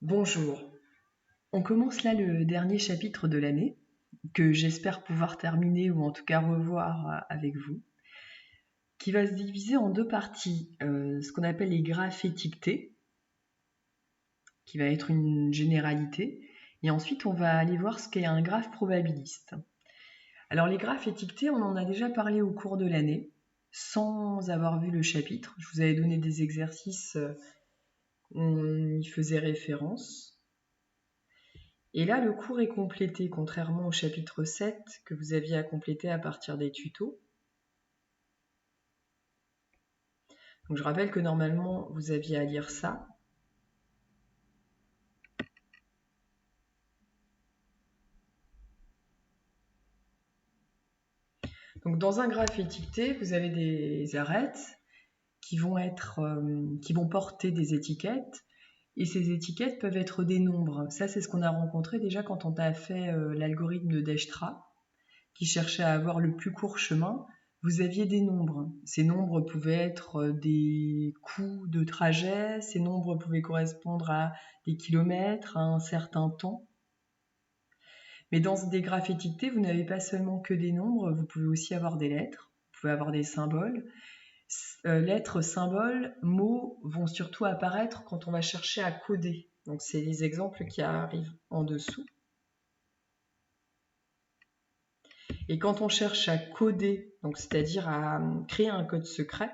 Bonjour, on commence là le dernier chapitre de l'année, que j'espère pouvoir terminer ou en tout cas revoir avec vous, qui va se diviser en deux parties. Ce qu'on appelle les graphes étiquetés, qui va être une généralité, et ensuite on va aller voir ce qu'est un graphe probabiliste. Alors les graphes étiquetés, on en a déjà parlé au cours de l'année, sans avoir vu le chapitre. Je vous avais donné des exercices, on y faisait référence. Et là, le cours est complété, contrairement au chapitre 7 que vous aviez à compléter à partir des tutos. Donc je rappelle que normalement, vous aviez à lire ça. Donc dans un graphe étiqueté, vous avez des arêtes qui vont porter des étiquettes. Et ces étiquettes peuvent être des nombres. Ça, c'est ce qu'on a rencontré déjà quand on a fait l'algorithme de Dijkstra, qui cherchait à avoir le plus court chemin. Vous aviez des nombres. Ces nombres pouvaient être des coûts de trajet, ces nombres pouvaient correspondre à des kilomètres, à un certain temps. Mais dans des graphes étiquetés, vous n'avez pas seulement que des nombres, vous pouvez aussi avoir des lettres, vous pouvez avoir des symboles. Lettres, symboles, mots vont surtout apparaître quand on va chercher à coder. Donc c'est les exemples qui arrivent en dessous. Et quand on cherche à coder, donc c'est-à-dire à créer un code secret,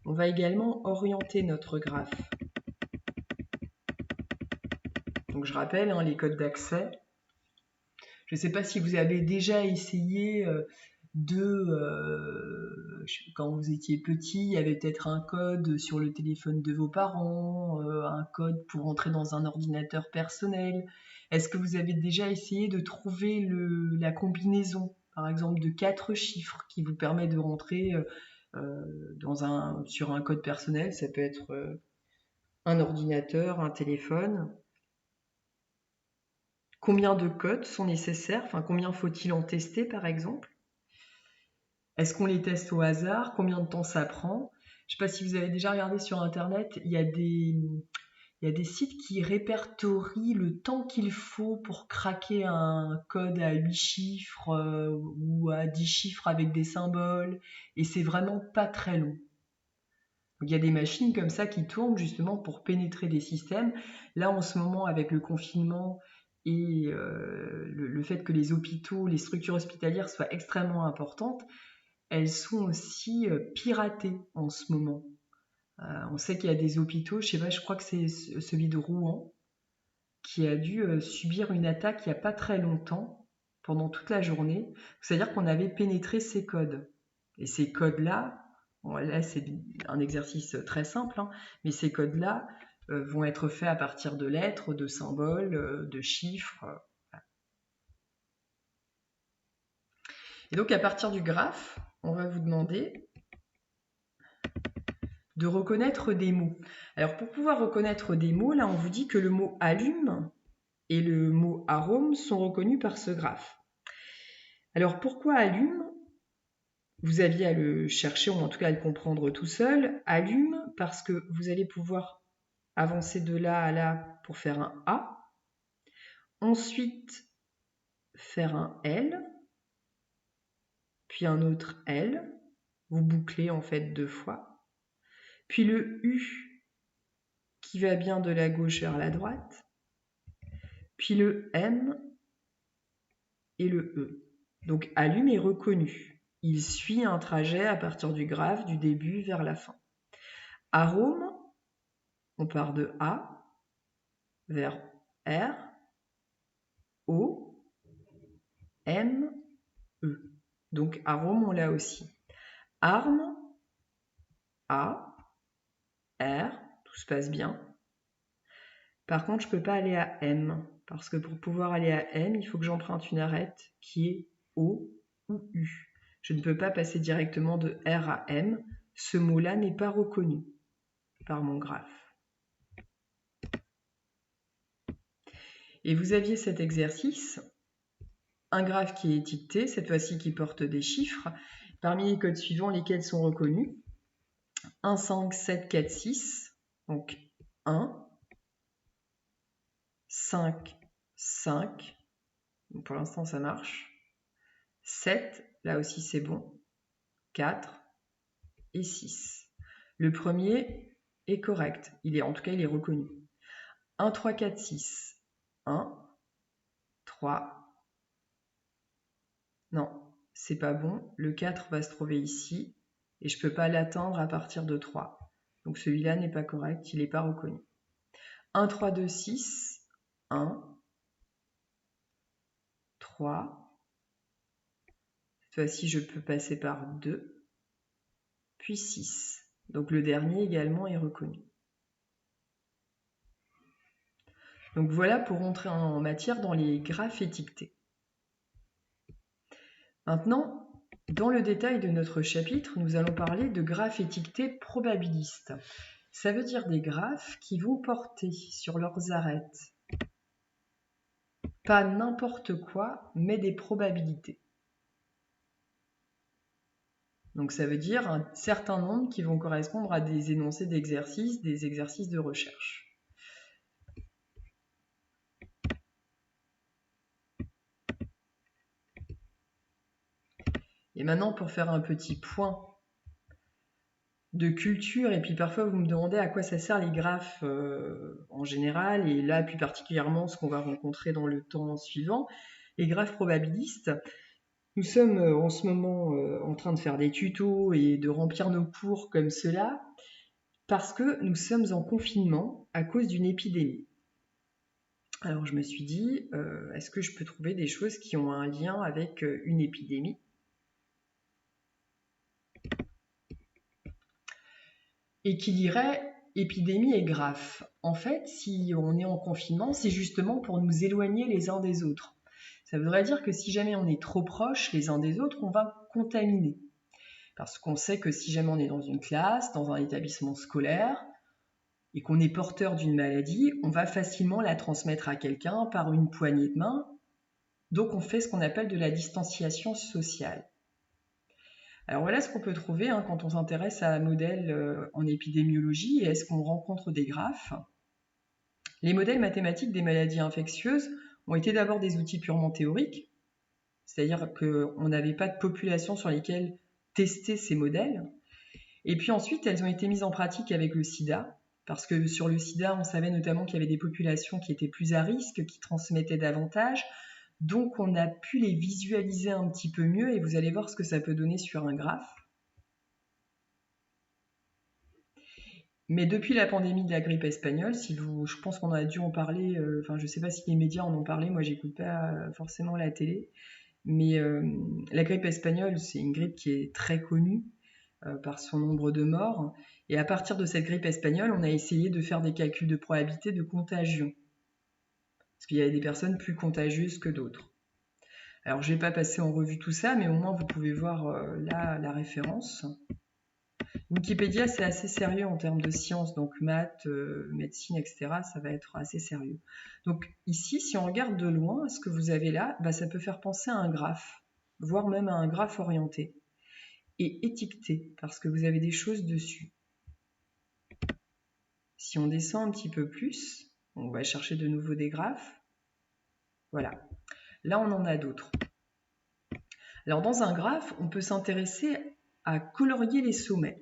on va également orienter notre graphe. Donc je rappelle les codes d'accès. Je ne sais pas si vous avez déjà essayé quand vous étiez petit, il y avait peut-être un code sur le téléphone de vos parents, un code pour entrer dans un ordinateur personnel. Est-ce que vous avez déjà essayé de trouver la combinaison, par exemple, de 4 chiffres qui vous permet de rentrer sur un code personnel? Ça peut être un ordinateur, un téléphone. Combien de codes sont nécessaires? Enfin, combien faut-il en tester, par exemple? Est-ce qu'on les teste au hasard? Combien de temps ça prend? Je ne sais pas si vous avez déjà regardé sur Internet, il y a des sites qui répertorient le temps qu'il faut pour craquer un code à 8 chiffres ou à 10 chiffres avec des symboles, et c'est vraiment pas très long. Donc, il y a des machines comme ça qui tournent justement pour pénétrer des systèmes. Là, en ce moment, avec le confinement et le fait que les hôpitaux, les structures hospitalières soient extrêmement importantes, elles sont aussi piratées en ce moment. On sait qu'il y a des hôpitaux, je sais pas, je crois que c'est celui de Rouen, qui a dû subir une attaque il n'y a pas très longtemps, pendant toute la journée. C'est-à-dire qu'on avait pénétré ces codes. Et ces codes-là, bon, là c'est un exercice très simple, mais ces codes-là vont être faits à partir de lettres, de symboles, de chiffres. Et donc à partir du graphe, on va vous demander de reconnaître des mots. Alors pour pouvoir reconnaître des mots, là on vous dit que le mot allume et le mot arôme sont reconnus par ce graphe. Alors pourquoi allume? Vous aviez à le chercher, ou en tout cas à le comprendre tout seul. Allume parce que vous allez pouvoir avancer de là à là pour faire un A. Ensuite, faire un L, puis un autre L. Vous bouclez en fait 2 fois. Puis le U qui va bien de la gauche vers la droite. Puis le M et le E. Donc allume est reconnu. Il suit un trajet à partir du graphe du début vers la fin. Arôme, on part de A vers R, O, M, E. Donc arôme, on l'a aussi. Arme, A, R, tout se passe bien. Par contre, je ne peux pas aller à M, parce que pour pouvoir aller à M, il faut que j'emprunte une arête qui est O ou U. Je ne peux pas passer directement de R à M. Ce mot-là n'est pas reconnu par mon graphe. Et vous aviez cet exercice, un graphe qui est étiqueté, cette fois-ci qui porte des chiffres, parmi les codes suivants, lesquels sont reconnus. 1, 5, 7, 4, 6, donc 1, 5, 5. Donc pour l'instant, ça marche. 7, là aussi c'est bon. 4 et 6. Le premier est correct. En tout cas, il est reconnu. 1, 3, 4, 6. 1, 3. Non, c'est pas bon. Le 4 va se trouver ici et je ne peux pas l'atteindre à partir de 3. Donc celui-là n'est pas correct, il n'est pas reconnu. 1, 3, 2, 6. 1, 3. Cette fois-ci, je peux passer par 2, puis 6. Donc le dernier également est reconnu. Donc voilà pour rentrer en matière dans les graphes étiquetés. Maintenant, dans le détail de notre chapitre, nous allons parler de graphes étiquetés probabilistes. Ça veut dire des graphes qui vont porter sur leurs arêtes pas n'importe quoi, mais des probabilités. Donc ça veut dire un certain nombre qui vont correspondre à des énoncés d'exercices, des exercices de recherche. Et maintenant, pour faire un petit point de culture, et puis parfois vous me demandez à quoi ça sert les graphes en général, et là plus particulièrement ce qu'on va rencontrer dans le temps suivant, les graphes probabilistes. Nous sommes en ce moment en train de faire des tutos et de remplir nos cours comme cela, parce que nous sommes en confinement à cause d'une épidémie. Alors je me suis dit, est-ce que je peux trouver des choses qui ont un lien avec une épidémie ? Et qui dirait épidémie et graphe. En fait, si on est en confinement, c'est justement pour nous éloigner les uns des autres. Ça voudrait dire que si jamais on est trop proches les uns des autres, on va contaminer. Parce qu'on sait que si jamais on est dans une classe, dans un établissement scolaire, et qu'on est porteur d'une maladie, on va facilement la transmettre à quelqu'un par une poignée de main. Donc on fait ce qu'on appelle de la distanciation sociale. Alors voilà ce qu'on peut trouver quand on s'intéresse à un modèle en épidémiologie et est-ce qu'on rencontre des graphes. Les modèles mathématiques des maladies infectieuses ont été d'abord des outils purement théoriques, c'est-à-dire qu'on n'avait pas de population sur lesquelles tester ces modèles. Et puis ensuite, elles ont été mises en pratique avec le sida, parce que sur le sida, on savait notamment qu'il y avait des populations qui étaient plus à risque, qui transmettaient davantage. Donc on a pu les visualiser un petit peu mieux et vous allez voir ce que ça peut donner sur un graphe. Mais depuis la pandémie de la grippe espagnole, je pense qu'on a dû en parler, je ne sais pas si les médias en ont parlé, moi j'écoute pas forcément la télé, mais la grippe espagnole, c'est une grippe qui est très connue par son nombre de morts. Et à partir de cette grippe espagnole, on a essayé de faire des calculs de probabilité de contagion. Parce qu'il y avait des personnes plus contagieuses que d'autres. Alors je ne vais pas passer en revue tout ça, mais au moins vous pouvez voir là la référence. Wikipédia, c'est assez sérieux en termes de sciences, donc maths, médecine, etc. Ça va être assez sérieux. Donc ici, si on regarde de loin, ce que vous avez là, ça peut faire penser à un graphe, voire même à un graphe orienté. Et étiqueté, parce que vous avez des choses dessus. Si on descend un petit peu plus, on va chercher de nouveau des graphes. Voilà. Là, on en a d'autres. Alors, dans un graphe, on peut s'intéresser à colorier les sommets.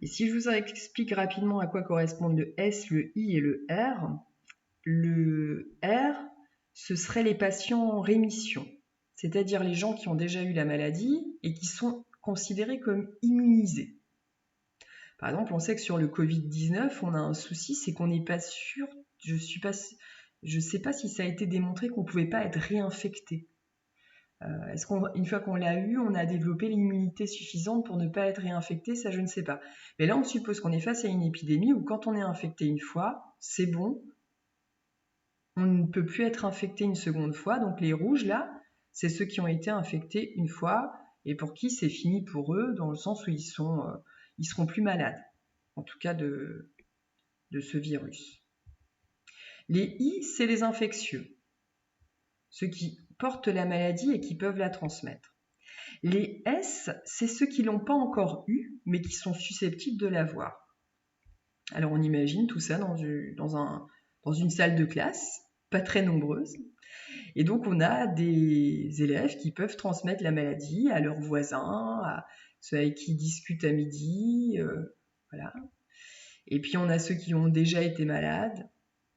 Et si je vous explique rapidement à quoi correspondent le S, le I et le R, ce seraient les patients en rémission, c'est-à-dire les gens qui ont déjà eu la maladie et qui sont considérés comme immunisés. Par exemple, on sait que sur le Covid-19, on a un souci, c'est qu'on n'est pas sûr, je ne sais pas si ça a été démontré qu'on ne pouvait pas être réinfecté. Est-ce qu'une fois qu'on l'a eu, on a développé l'immunité suffisante pour ne pas être réinfecté? Ça, je ne sais pas. Mais là, on suppose qu'on est face à une épidémie où quand on est infecté une fois, c'est bon, on ne peut plus être infecté une seconde fois. Donc les rouges, là, c'est ceux qui ont été infectés une fois et pour qui c'est fini pour eux, dans le sens où ils seront plus malades, en tout cas de ce virus. Les I, c'est les infectieux, ceux qui portent la maladie et qui peuvent la transmettre. Les S, c'est ceux qui ne l'ont pas encore eu, mais qui sont susceptibles de l'avoir. Alors on imagine tout ça dans dans une salle de classe, pas très nombreuse. Et donc, on a des élèves qui peuvent transmettre la maladie à leurs voisins, à ceux avec qui ils discutent à midi, voilà. Et puis, on a ceux qui ont déjà été malades.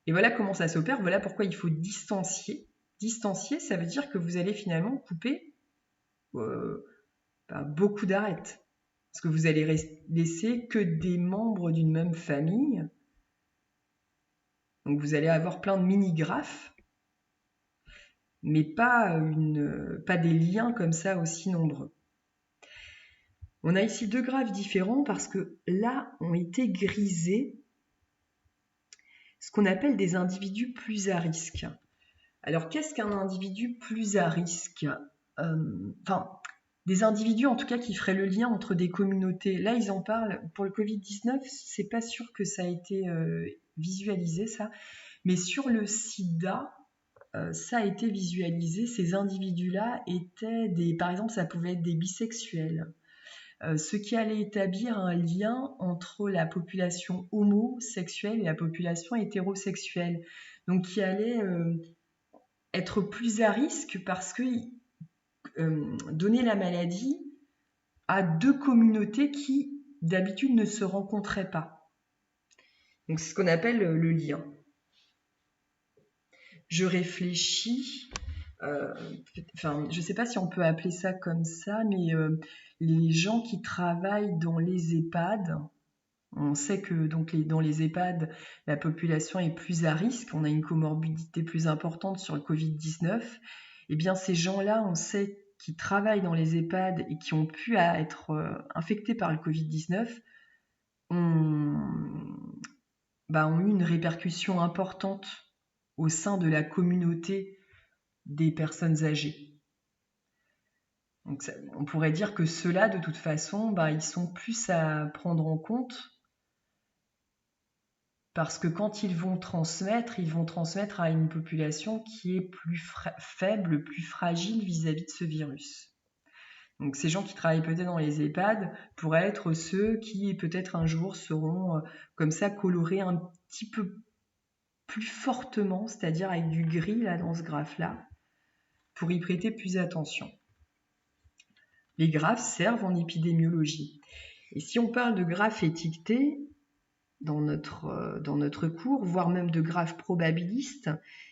Et voilà comment ça s'opère. Voilà pourquoi il faut distancier. Distancier, ça veut dire que vous allez finalement couper beaucoup d'arêtes. Parce que vous allez laisser que des membres d'une même famille. Donc, vous allez avoir plein de mini-graphes, mais pas des liens comme ça aussi nombreux. On a ici 2 graphes différents parce que là ont été grisés ce qu'on appelle des individus plus à risque. Alors qu'est-ce qu'un individu plus à risque ? Des individus en tout cas qui feraient le lien entre des communautés. Là ils en parlent, pour le Covid-19, c'est pas sûr que ça a été visualisé ça, mais sur le SIDA, ça a été visualisé. Ces individus-là étaient par exemple, ça pouvait être des bisexuels, ce qui allait établir un lien entre la population homosexuelle et la population hétérosexuelle. Donc qui allait être plus à risque parce que donner la maladie à 2 communautés qui d'habitude ne se rencontraient pas. Donc c'est ce qu'on appelle le lien. Je réfléchis, je ne sais pas si on peut appeler ça comme ça, mais les gens qui travaillent dans les EHPAD, on sait que donc dans les EHPAD, la population est plus à risque, on a une comorbidité plus importante sur le Covid-19. Eh bien, ces gens-là, on sait qui travaillent dans les EHPAD et qui ont pu être infectés par le Covid-19 ont eu une répercussion importante au sein de la communauté des personnes âgées. Donc on pourrait dire que ceux-là, de toute façon, ils sont plus à prendre en compte parce que quand ils vont transmettre à une population qui est plus faible, plus fragile vis-à-vis de ce virus. Donc ces gens qui travaillent peut-être dans les EHPAD pourraient être ceux qui peut-être un jour seront comme ça colorés un petit peu plus fortement, c'est-à-dire avec du gris là dans ce graphe-là, pour y prêter plus attention. Les graphes servent en épidémiologie. Et si on parle de graphes étiquetés dans notre cours, voire même de graphes probabilistes,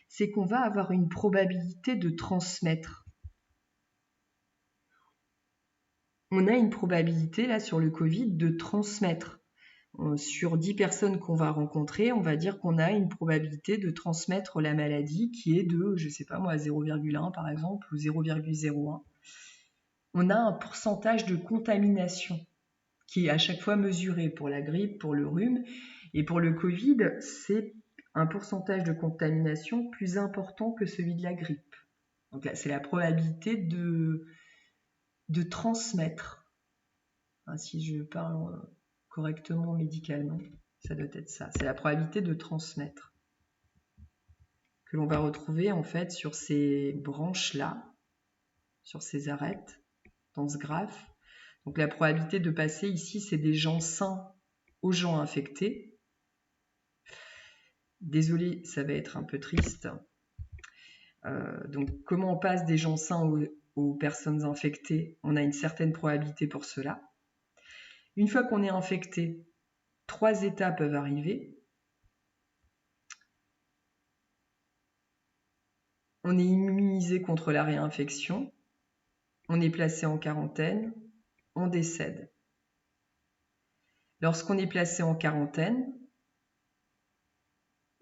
c'est qu'on va avoir une probabilité de transmettre. On a une probabilité là sur le Covid de transmettre. Sur 10 personnes qu'on va rencontrer, on va dire qu'on a une probabilité de transmettre la maladie qui est de, 0,1 par exemple, ou 0,01. On a un pourcentage de contamination qui est à chaque fois mesuré pour la grippe, pour le rhume. Et pour le Covid, c'est un pourcentage de contamination plus important que celui de la grippe. Donc là, c'est la probabilité de transmettre. Si je parle correctement médicalement, ça doit être ça. C'est la probabilité de transmettre que l'on va retrouver en fait sur ces branches-là, sur ces arêtes, dans ce graphe. Donc la probabilité de passer ici, c'est des gens sains aux gens infectés. Désolée, ça va être un peu triste. Donc comment on passe des gens sains aux personnes infectées ? On a une certaine probabilité pour cela. Une fois qu'on est infecté, 3 états peuvent arriver. On est immunisé contre la réinfection, on est placé en quarantaine, on décède. Lorsqu'on est placé en quarantaine,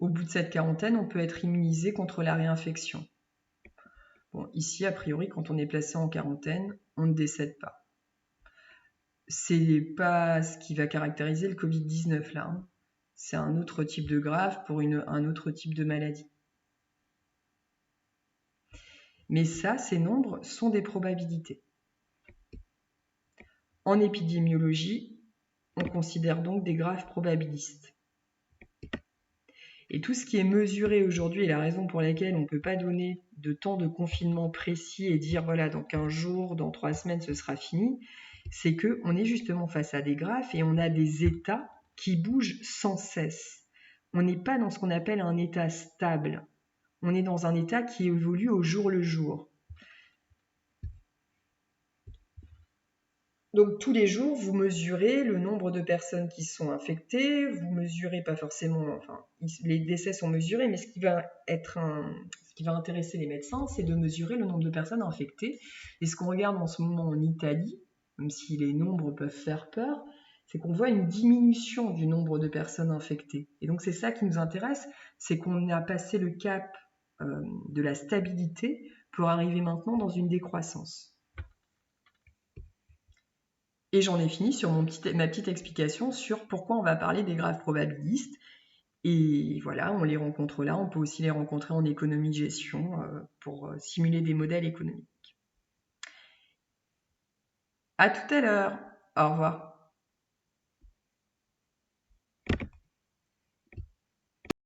au bout de cette quarantaine, on peut être immunisé contre la réinfection. Bon, ici, a priori, quand on est placé en quarantaine, on ne décède pas. C'est pas ce qui va caractériser le Covid-19 là. C'est un autre type de graphe pour un autre type de maladie. Mais ça, ces nombres sont des probabilités. En épidémiologie, on considère donc des graphes probabilistes. Et tout ce qui est mesuré aujourd'hui, et la raison pour laquelle on ne peut pas donner de temps de confinement précis et dire voilà, dans 15 jours, dans 3 semaines, ce sera fini, c'est qu'on est justement face à des graphes et on a des états qui bougent sans cesse. on n'est pas dans ce qu'on appelle un état stable. On est dans un état qui évolue au jour le jour. Donc tous les jours, vous mesurez le nombre de personnes qui sont infectées, vous mesurez pas forcément, enfin, les décès sont mesurés, mais ce qui va intéresser les médecins, c'est de mesurer le nombre de personnes infectées. Et ce qu'on regarde en ce moment en Italie, même si les nombres peuvent faire peur, c'est qu'on voit une diminution du nombre de personnes infectées. Et donc c'est ça qui nous intéresse, c'est qu'on a passé le cap de la stabilité pour arriver maintenant dans une décroissance. Et j'en ai fini sur ma petite explication sur pourquoi on va parler des graphes probabilistes. Et voilà, on les rencontre là, on peut aussi les rencontrer en économie-gestion pour simuler des modèles économiques. À tout à l'heure, au revoir.